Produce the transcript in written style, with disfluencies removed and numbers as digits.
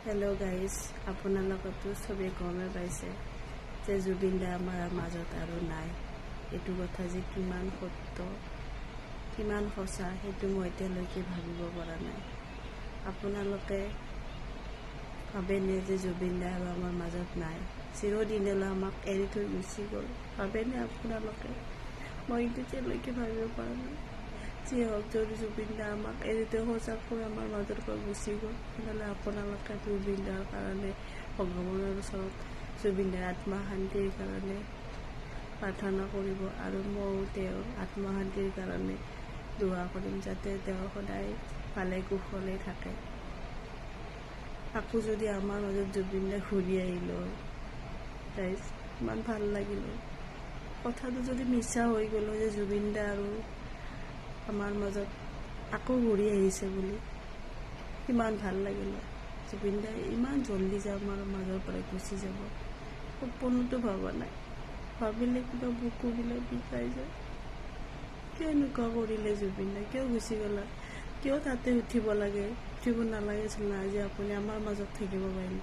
Hello' guys, আপোনালোকতো চবেই গমে পাইছে যে জুবিন দা আমাৰ মাজত আৰু নাই। এইটো কথা যে কিমান সত্য কিমান সঁচা সেইটো মই এতিয়ালৈকে ভাবিব পৰা নাই। আপোনালোকে ভাবেনে যে জুবিন দা আৰু আমাৰ মাজত নাই, চিৰদিনলৈ আমাক এৰি থৈ গুচি গ'ল? ভাবেনে আপোনালোকে? মই এতিয়ালৈকে ভাবিব পৰা নাই। যি হওক, যদি জুবিন দা আমাক এৰি থৈ সঁচাকৈ আমাৰ মাজৰ পৰা গুচি গ'ল, তেনেহ'লে আপোনালোকে জুবিন দাৰ কাৰণে ভগৱানৰ ওচৰত জুবিন দাৰ আত্মা শান্তিৰ কাৰণে প্ৰাৰ্থনা কৰিব, আৰু ময়ো তেওঁৰ আত্মা শান্তিৰ কাৰণে দোৱা কৰিম, যাতে তেওঁ সদায় ভালে কুশলে থাকে। আকৌ যদি আমাৰ মাজত জুবিন দা ঘূৰি আহিল হয়, গাইজ, ইমান ভাল লাগিল হয়। কথাটো যদি মিছা হৈ গ'ল হয় যে জুবিন দা আৰু আমাৰ মাজত আকৌ ঘূৰি আহিছে বুলি, কিমান ভাল লাগিল হয়। জুবিন দাই ইমান জল্দি যে আমাৰ মাজৰ পৰা গুচি যাব, সপোনতো ভবা নাই। ভাবিলে কিবা বুকুবিলাক বিষাই যায়। কিয় এনেকুৱা কৰিলে জুবিন দাই? কিয় গুচি গ'লা? কিয় তাতে উঠিব লাগে? উঠিব নালাগিছিল না? আজি আপুনি আমাৰ মাজত থাকিব পাৰিলে।